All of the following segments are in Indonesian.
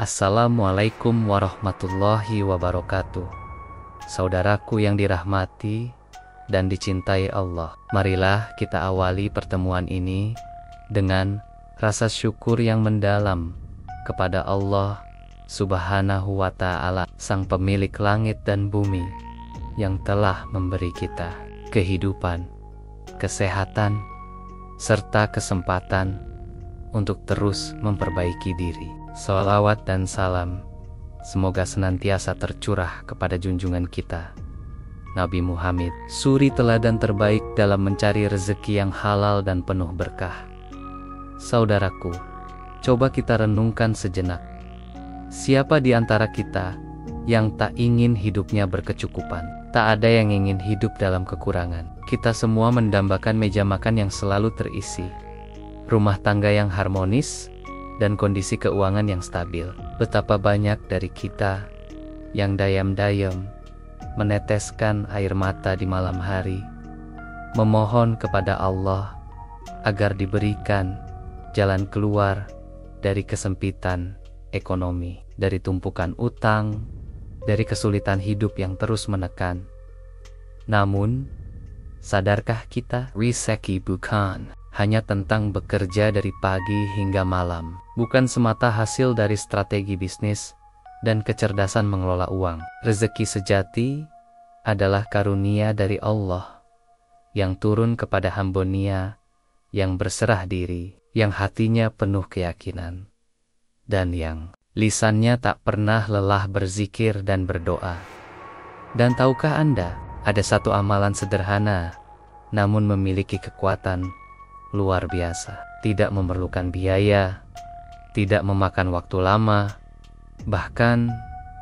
Assalamualaikum warahmatullahi wabarakatuh. Saudaraku yang dirahmati dan dicintai Allah, marilah kita awali pertemuan ini dengan rasa syukur yang mendalam kepada Allah Subhanahu wa Ta'ala, Sang Pemilik langit dan bumi, yang telah memberi kita kehidupan, kesehatan, serta kesempatan untuk terus memperbaiki diri. Shalawat dan salam semoga senantiasa tercurah kepada junjungan kita, Nabi Muhammad, suri teladan terbaik dalam mencari rezeki yang halal dan penuh berkah. Saudaraku, coba kita renungkan sejenak. Siapa di antara kita yang tak ingin hidupnya berkecukupan? Tak ada yang ingin hidup dalam kekurangan. Kita semua mendambakan meja makan yang selalu terisi, rumah tangga yang harmonis, dan kondisi keuangan yang stabil. Betapa banyak dari kita yang dayam-dayam meneteskan air mata di malam hari, memohon kepada Allah agar diberikan jalan keluar dari kesempitan ekonomi, dari tumpukan utang, dari kesulitan hidup yang terus menekan. Namun, sadarkah kita, rezeki bukan hanya tentang bekerja dari pagi hingga malam, bukan semata hasil dari strategi bisnis dan kecerdasan mengelola uang. Rezeki sejati adalah karunia dari Allah yang turun kepada hamba-Nya yang berserah diri, yang hatinya penuh keyakinan, dan yang lisannya tak pernah lelah berzikir dan berdoa. Dan tahukah Anda, ada satu amalan sederhana namun memiliki kekuatan luar biasa. Tidak memerlukan biaya, tidak memakan waktu lama, bahkan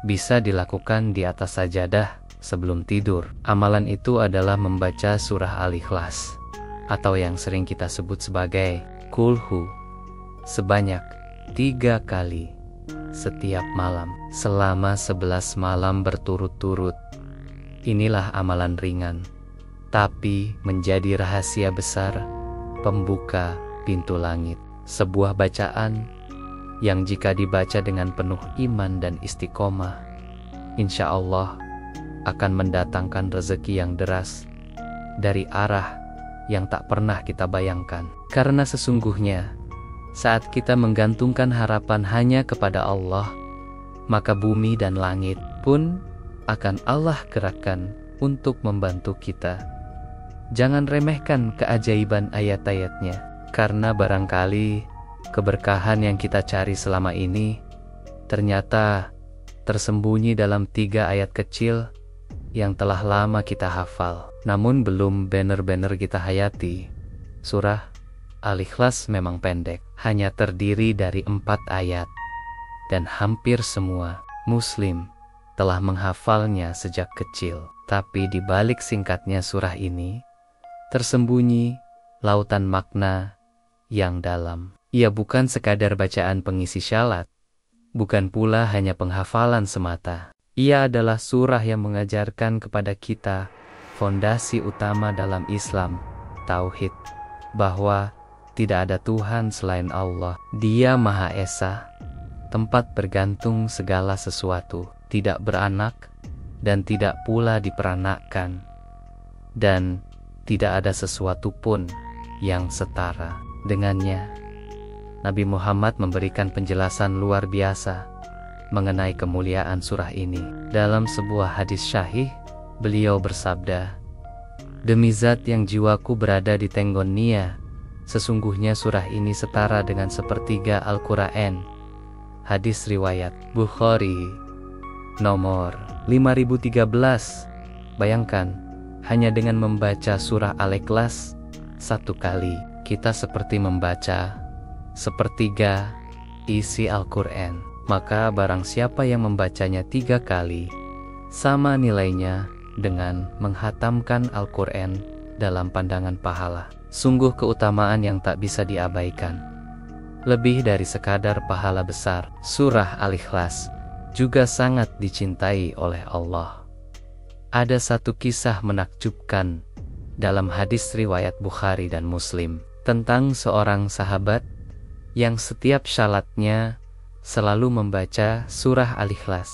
bisa dilakukan di atas sajadah sebelum tidur. Amalan itu adalah membaca surah Al-Ikhlas, atau yang sering kita sebut sebagai Kulhu, sebanyak 3 kali setiap malam, selama 11 malam berturut-turut. Inilah amalan ringan, tapi menjadi rahasia besar pembuka pintu langit. Sebuah bacaan yang jika dibaca dengan penuh iman dan istiqomah, insya Allah akan mendatangkan rezeki yang deras dari arah yang tak pernah kita bayangkan. Karena sesungguhnya saat kita menggantungkan harapan hanya kepada Allah, maka bumi dan langit pun akan Allah gerakkan untuk membantu kita. Jangan remehkan keajaiban ayat-ayatnya, karena barangkali keberkahan yang kita cari selama ini ternyata tersembunyi dalam 3 ayat kecil yang telah lama kita hafal, namun belum benar-benar kita hayati. Surah Al-Ikhlas memang pendek, hanya terdiri dari 4 ayat, dan hampir semua Muslim telah menghafalnya sejak kecil. Tapi di balik singkatnya surah ini tersembunyi lautan makna yang dalam. Ia bukan sekadar bacaan pengisi syalat, bukan pula hanya penghafalan semata. Ia adalah surah yang mengajarkan kepada kita fondasi utama dalam Islam, tauhid, bahwa tidak ada Tuhan selain Allah. Dia Maha Esa, tempat bergantung segala sesuatu, tidak beranak dan tidak pula diperanakkan, dan tidak ada sesuatu pun yang setara dengannya. Nabi Muhammad memberikan penjelasan luar biasa mengenai kemuliaan surah ini. Dalam sebuah hadis syahih, beliau bersabda, "Demi zat yang jiwaku berada di tenggonnya, sesungguhnya surah ini setara dengan 1/3 Al-Quran." Hadis riwayat Bukhari nomor 5013. Bayangkan, hanya dengan membaca surah Al-Ikhlas 1 kali, kita seperti membaca 1/3 isi Al-Quran. Maka barang siapa yang membacanya 3 kali, sama nilainya dengan menghatamkan Al-Quran dalam pandangan pahala. Sungguh keutamaan yang tak bisa diabaikan. Lebih dari sekadar pahala besar, surah Al-Ikhlas juga sangat dicintai oleh Allah. Ada satu kisah menakjubkan dalam hadis riwayat Bukhari dan Muslim tentang seorang sahabat yang setiap syalatnya selalu membaca surah Al-Ikhlas.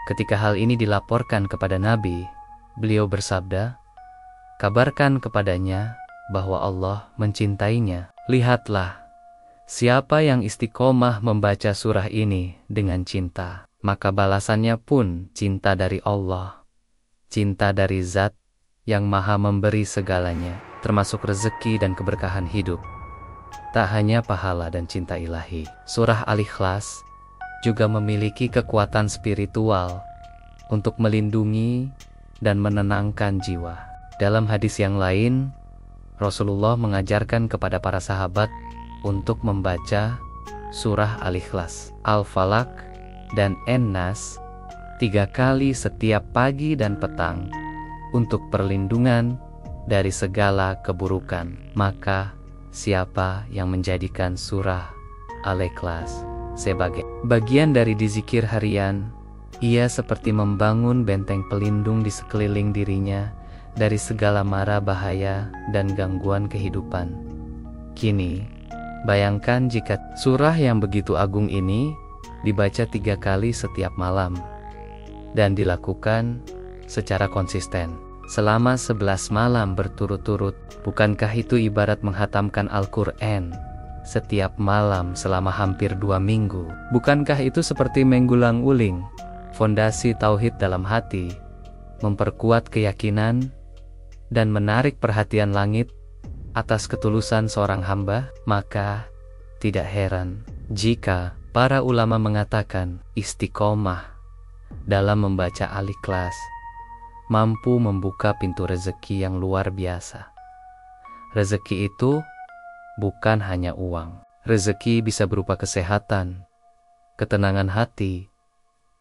Ketika hal ini dilaporkan kepada Nabi, beliau bersabda, "Kabarkan kepadanya bahwa Allah mencintainya. Lihatlah, siapa yang istiqomah membaca surah ini dengan cinta, maka balasannya pun cinta dari Allah, cinta dari Zat yang Maha Memberi segalanya, termasuk rezeki dan keberkahan hidup. Tak hanya pahala dan cinta ilahi, surah Al-Ikhlas juga memiliki kekuatan spiritual untuk melindungi dan menenangkan jiwa. Dalam hadis yang lain, Rasulullah mengajarkan kepada para sahabat untuk membaca surah Al-Ikhlas, Al-Falaq, dan An-Nas 3 kali setiap pagi dan petang untuk perlindungan dari segala keburukan. Maka siapa yang menjadikan surah Al-Ikhlas sebagai bagian dari dzikir harian, ia seperti membangun benteng pelindung di sekeliling dirinya dari segala mara bahaya dan gangguan kehidupan. Kini, bayangkan jika surah yang begitu agung ini dibaca 3 kali setiap malam dan dilakukan secara konsisten selama 11 malam berturut-turut. Bukankah itu ibarat menghatamkan Al-Quran setiap malam selama hampir 2 minggu? Bukankah itu seperti menggulang-uling fondasi tauhid dalam hati, memperkuat keyakinan, dan menarik perhatian langit atas ketulusan seorang hamba? Maka tidak heran jika para ulama mengatakan istiqomah dalam membaca Al-Ikhlas mampu membuka pintu rezeki yang luar biasa. Rezeki itu bukan hanya uang. Rezeki bisa berupa kesehatan, ketenangan hati,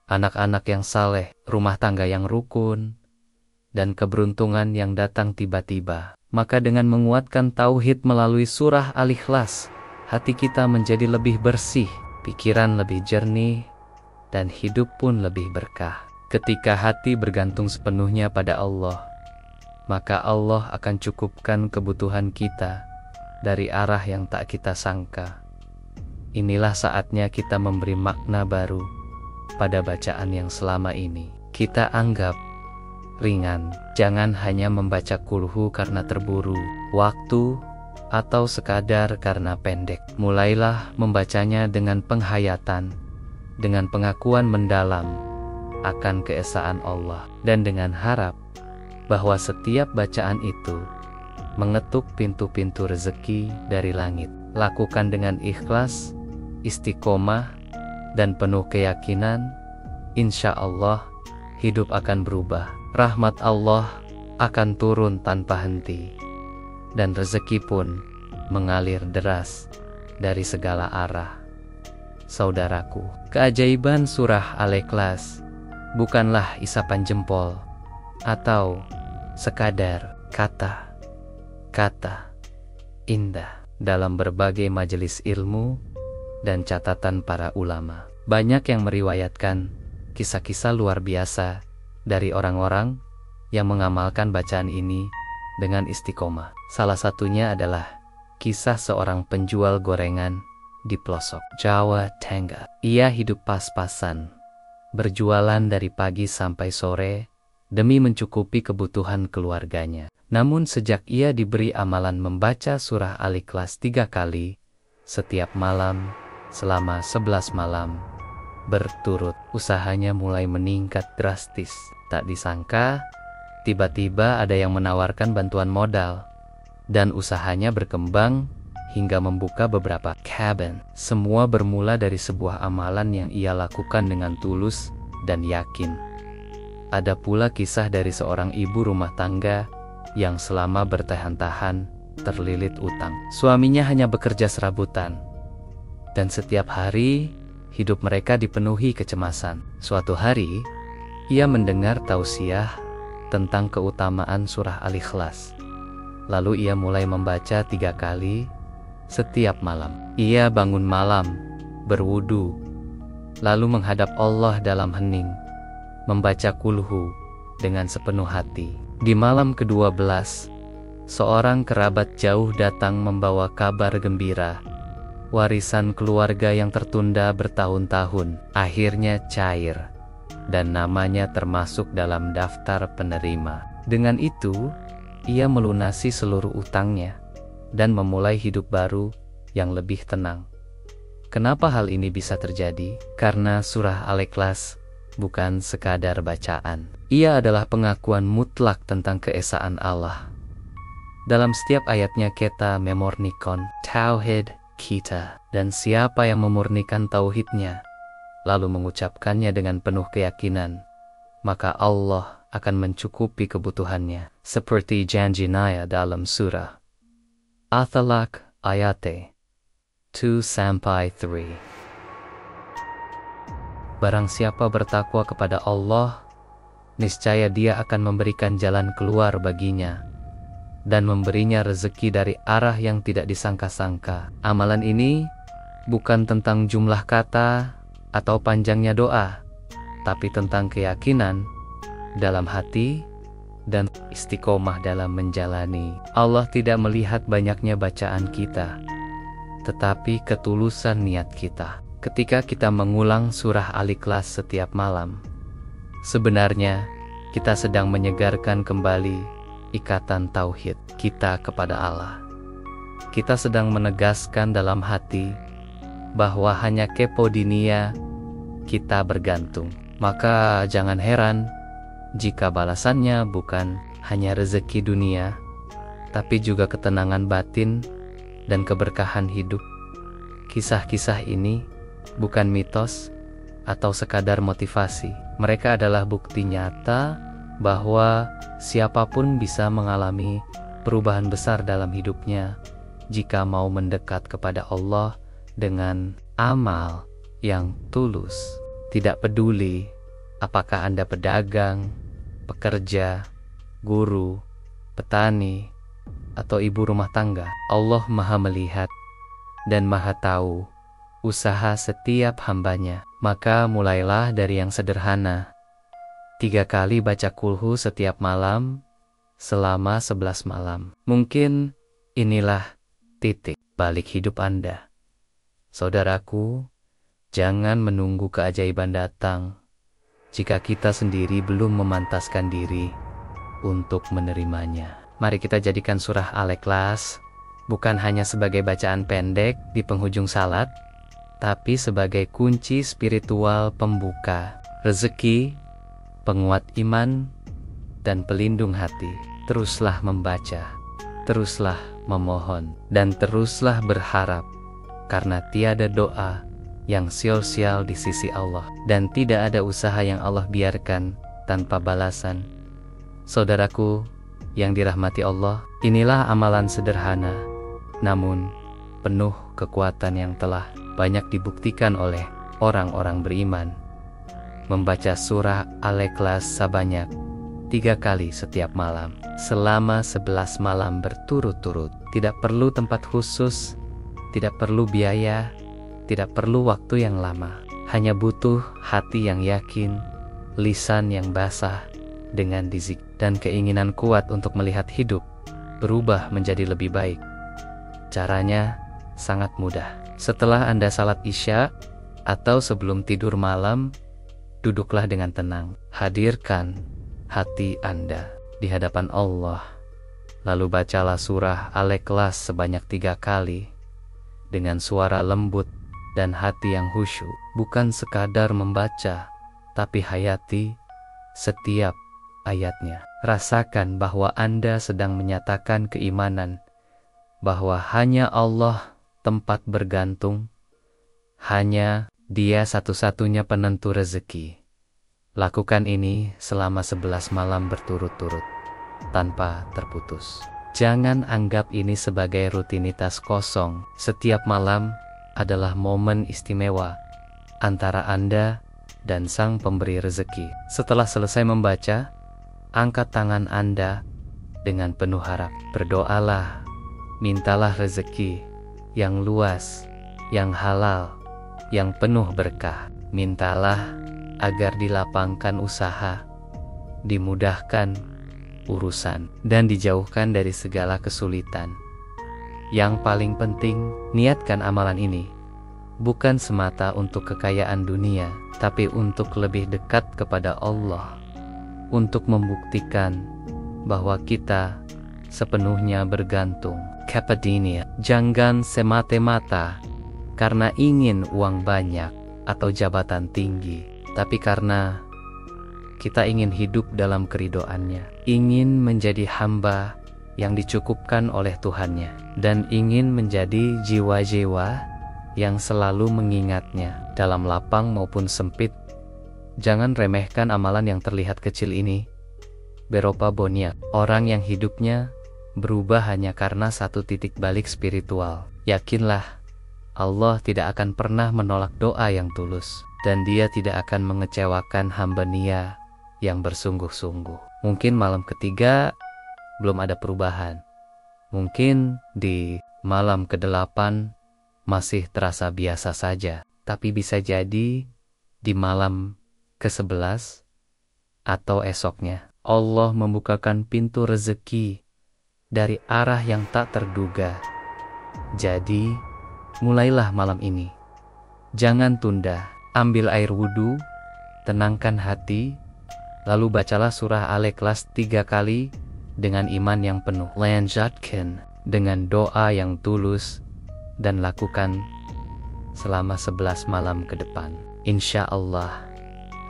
anak-anak yang saleh, rumah tangga yang rukun, dan keberuntungan yang datang tiba-tiba. Maka dengan menguatkan tauhid melalui surah Al-Ikhlas, hati kita menjadi lebih bersih, pikiran lebih jernih, dan hidup pun lebih berkah. Ketika hati bergantung sepenuhnya pada Allah, maka Allah akan cukupkan kebutuhan kita dari arah yang tak kita sangka. Inilah saatnya kita memberi makna baru pada bacaan yang selama ini kita anggap ringan. Jangan hanya membaca kulhu karena terburu waktu atau sekadar karena pendek. Mulailah membacanya dengan penghayatan, dengan pengakuan mendalam akan keesaan Allah, dan dengan harap bahwa setiap bacaan itu mengetuk pintu-pintu rezeki dari langit. Lakukan dengan ikhlas, istiqomah, dan penuh keyakinan. Insya Allah hidup akan berubah. Rahmat Allah akan turun tanpa henti, dan rezeki pun mengalir deras dari segala arah. Saudaraku, keajaiban surah Al-Ikhlas bukanlah isapan jempol atau sekadar kata-kata indah dalam berbagai majelis ilmu dan catatan para ulama. Banyak yang meriwayatkan kisah-kisah luar biasa dari orang-orang yang mengamalkan bacaan ini dengan istiqomah. Salah satunya adalah kisah seorang penjual gorengan di pelosok Jawa Tengah. Ia hidup pas-pasan, berjualan dari pagi sampai sore demi mencukupi kebutuhan keluarganya. Namun sejak ia diberi amalan membaca surah Al-Ikhlas 3 kali setiap malam selama 11 malam berturut, usahanya mulai meningkat drastis. Tak disangka, tiba-tiba ada yang menawarkan bantuan modal, dan usahanya berkembang hingga membuka beberapa cabin. Semua bermula dari sebuah amalan yang ia lakukan dengan tulus dan yakin. Ada pula kisah dari seorang ibu rumah tangga yang selama bertahan-tahan terlilit utang. Suaminya hanya bekerja serabutan, dan setiap hari hidup mereka dipenuhi kecemasan. Suatu hari, ia mendengar tausiah tentang keutamaan surah Al-Ikhlas. Lalu ia mulai membaca 3 kali setiap malam. Ia bangun malam, berwudu, lalu menghadap Allah dalam hening, membaca kulhu dengan sepenuh hati. Di malam ke-12, seorang kerabat jauh datang membawa kabar gembira warisan keluarga yang tertunda bertahun-tahun akhirnya cair dan namanya termasuk dalam daftar penerima. Dengan itu, ia melunasi seluruh utangnya dan memulai hidup baru yang lebih tenang. Kenapa hal ini bisa terjadi? Karena surah Al-Ikhlas bukan sekadar bacaan. Ia adalah pengakuan mutlak tentang keesaan Allah. Dalam setiap ayatnya kita memurnikan tauhid kita, dan siapa yang memurnikan tauhidnya lalu mengucapkannya dengan penuh keyakinan, maka Allah akan mencukupi kebutuhannya, seperti janji Naya dalam surah At-Talaq ayat 2-3. Barang siapa bertakwa kepada Allah, niscaya Dia akan memberikan jalan keluar baginya dan memberinya rezeki dari arah yang tidak disangka-sangka. Amalan ini bukan tentang jumlah kata atau panjangnya doa, tapi tentang keyakinan dalam hati dan istiqomah dalam menjalani. Allah tidak melihat banyaknya bacaan kita, tetapi ketulusan niat kita. Ketika kita mengulang surah Al-Ikhlas setiap malam, sebenarnya kita sedang menyegarkan kembali ikatan tauhid kita kepada Allah. Kita sedang menegaskan dalam hati bahwa hanya kepo dunia kita bergantung. Maka jangan heran jika balasannya bukan hanya rezeki dunia, tapi juga ketenangan batin dan keberkahan hidup. Kisah-kisah ini bukan mitos atau sekadar motivasi. Mereka adalah bukti nyata bahwa siapapun bisa mengalami perubahan besar dalam hidupnya jika mau mendekat kepada Allah dengan amal yang tulus. Tidak peduli apakah Anda pedagang, pekerja, guru, petani, atau ibu rumah tangga. Allah Maha melihat dan Maha tahu usaha setiap hambanya. Maka mulailah dari yang sederhana. 3 kali baca kulhu setiap malam selama 11 malam. Mungkin inilah titik balik hidup Anda. Saudaraku, jangan menunggu keajaiban datang jika kita sendiri belum memantaskan diri untuk menerimanya. Mari kita jadikan surah Al-Ikhlas bukan hanya sebagai bacaan pendek di penghujung salat, tapi sebagai kunci spiritual pembuka rezeki, penguat iman, dan pelindung hati. Teruslah membaca, teruslah memohon, dan teruslah berharap, karena tiada doa yang sia-sia di sisi Allah, dan tidak ada usaha yang Allah biarkan tanpa balasan. Saudaraku yang dirahmati Allah, inilah amalan sederhana, namun penuh kekuatan yang telah banyak dibuktikan oleh orang-orang beriman. Membaca surah Al-Ikhlas sebanyak 3 kali setiap malam, selama 11 malam berturut-turut. Tidak perlu tempat khusus, tidak perlu biaya, tidak perlu waktu yang lama. Hanya butuh hati yang yakin, lisan yang basah dengan dizik, dan keinginan kuat untuk melihat hidup berubah menjadi lebih baik. Caranya sangat mudah. Setelah Anda salat Isya atau sebelum tidur malam, duduklah dengan tenang. Hadirkan hati Anda di hadapan Allah. Lalu bacalah surah Al-Ikhlas sebanyak 3 kali dengan suara lembut dan hati yang khusyuk. Bukan sekadar membaca, tapi hayati setiap ayatnya. Rasakan bahwa Anda sedang menyatakan keimanan bahwa hanya Allah tempat bergantung, hanya Dia satu-satunya penentu rezeki. Lakukan ini selama 11 malam berturut-turut, tanpa terputus. Jangan anggap ini sebagai rutinitas kosong. Setiap malam adalah momen istimewa antara Anda dan Sang Pemberi Rezeki. Setelah selesai membaca, angkat tangan Anda dengan penuh harap. Berdoalah, mintalah rezeki yang luas, yang halal, yang penuh berkah. Mintalah agar dilapangkan usaha, dimudahkan urusan, dan dijauhkan dari segala kesulitan. Yang paling penting, niatkan amalan ini bukan semata untuk kekayaan dunia, tapi untuk lebih dekat kepada Allah, untuk membuktikan bahwa kita sepenuhnya bergantung kepadanya. Jangan semata-mata karena ingin uang banyak atau jabatan tinggi, tapi karena kita ingin hidup dalam keridoannya, ingin menjadi hamba yang dicukupkan oleh Tuhannya, dan ingin menjadi jiwa-jiwa yang selalu mengingatnya dalam lapang maupun sempit. Jangan remehkan amalan yang terlihat kecil ini. Berupa Boniak, orang yang hidupnya berubah hanya karena satu titik balik spiritual. Yakinlah, Allah tidak akan pernah menolak doa yang tulus, dan Dia tidak akan mengecewakan hamba-Nya yang bersungguh-sungguh. Mungkin malam ketiga belum ada perubahan. Mungkin di malam ke-8 masih terasa biasa saja. Tapi bisa jadi di malam ke-11 atau esoknya Allah membukakan pintu rezeki dari arah yang tak terduga. Jadi, mulailah malam ini. Jangan tunda. Ambil air wudhu, tenangkan hati, lalu bacalah surah Al-Ikhlas 3 kali dengan iman yang penuh. Lanjutkan dengan doa yang tulus dan lakukan selama 11 malam ke depan. Insya Allah,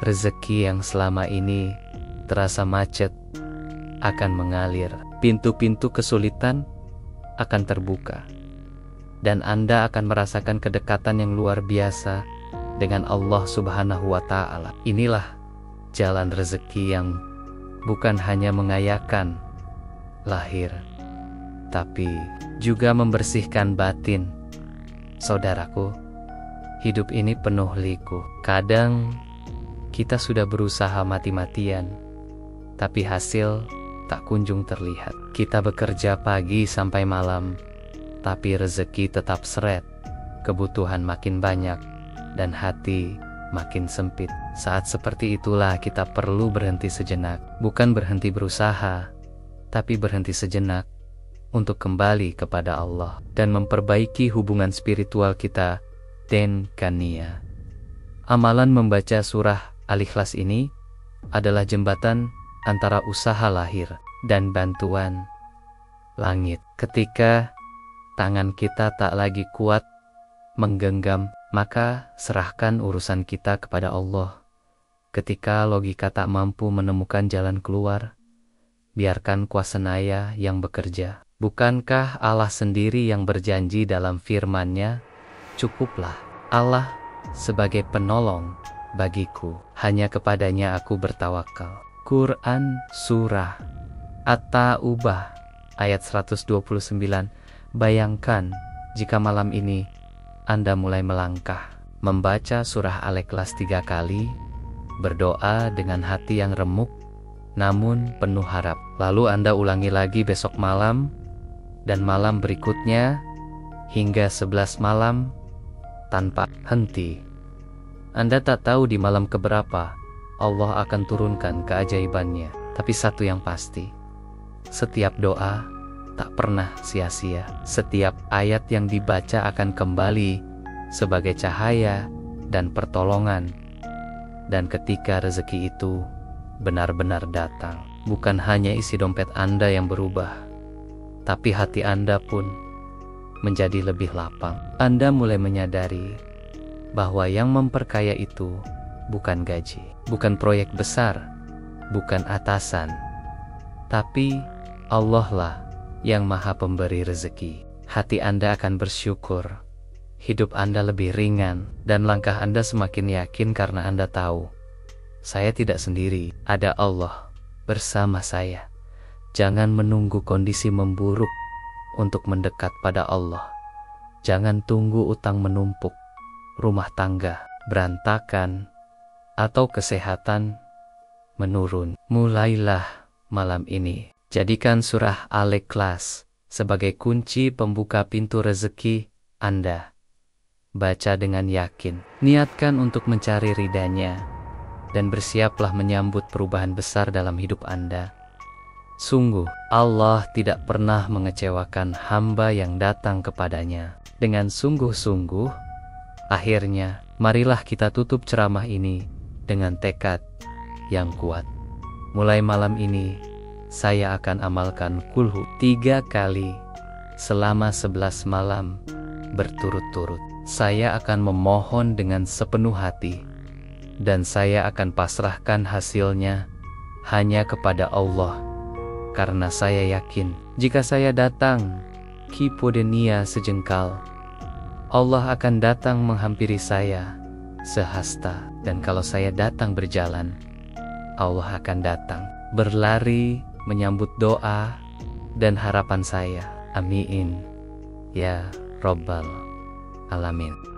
rezeki yang selama ini terasa macet akan mengalir. Pintu-pintu kesulitan akan terbuka, dan Anda akan merasakan kedekatan yang luar biasa dengan Allah Subhanahu wa Ta'ala. Inilah jalan rezeki yang bukan hanya mengayakan lahir, tapi juga membersihkan batin. Saudaraku, hidup ini penuh liku. Kadang kita sudah berusaha mati-matian, tapi hasil tak kunjung terlihat. Kita bekerja pagi sampai malam, tapi rezeki tetap seret. Kebutuhan makin banyak, dan hati makin sempit. Saat seperti itulah kita perlu berhenti sejenak. Bukan berhenti berusaha, tapi berhenti sejenak untuk kembali kepada Allah dan memperbaiki hubungan spiritual kita dengan Nia. Amalan membaca surah Al-Ikhlas ini adalah jembatan antara usaha lahir dan bantuan langit. Ketika tangan kita tak lagi kuat menggenggam, maka serahkan urusan kita kepada Allah. Ketika logika tak mampu menemukan jalan keluar, biarkan kuasanaya yang bekerja. Bukankah Allah sendiri yang berjanji dalam firman-Nya, "Cukuplah Allah sebagai penolong bagiku, hanya kepadanya aku bertawakal." Quran Surah At-Taubah ayat 129. Bayangkan jika malam ini Anda mulai melangkah, membaca surah Al-Ikhlas 3 kali, berdoa dengan hati yang remuk namun penuh harap. Lalu Anda ulangi lagi besok malam dan malam berikutnya hingga 11 malam tanpa henti. Anda tak tahu di malam keberapa Allah akan turunkan keajaibannya. Tapi satu yang pasti, setiap doa tak pernah sia-sia. Setiap ayat yang dibaca akan kembali sebagai cahaya dan pertolongan. Dan ketika rezeki itu benar-benar datang, bukan hanya isi dompet Anda yang berubah, tapi hati Anda pun menjadi lebih lapang. Anda mulai menyadari bahwa yang memperkaya itu bukan gaji, bukan proyek besar, bukan atasan, tapi Allah lah yang Maha Pemberi rezeki. Hati Anda akan bersyukur, hidup Anda lebih ringan, dan langkah Anda semakin yakin karena Anda tahu, saya tidak sendiri, ada Allah bersama saya. Jangan menunggu kondisi memburuk untuk mendekat pada Allah. Jangan tunggu utang menumpuk, rumah tangga berantakan, atau kesehatan menurun. Mulailah malam ini. Jadikan surah Al-Ikhlas sebagai kunci pembuka pintu rezeki Anda. Baca dengan yakin. Niatkan untuk mencari ridha-Nya, dan bersiaplah menyambut perubahan besar dalam hidup Anda. Sungguh, Allah tidak pernah mengecewakan hamba yang datang kepadanya dengan sungguh-sungguh. Akhirnya, marilah kita tutup ceramah ini dengan tekad yang kuat. Mulai malam ini, saya akan amalkan kulhu 3 kali selama 11 malam berturut-turut. Saya akan memohon dengan sepenuh hati, dan saya akan pasrahkan hasilnya hanya kepada Allah. Karena saya yakin, jika saya datang kipodenia sejengkal, Allah akan datang menghampiri saya sehasta. Dan kalau saya datang berjalan, Allah akan datang berlari menyambut doa dan harapan saya. Amin ya Rabbal Alamin.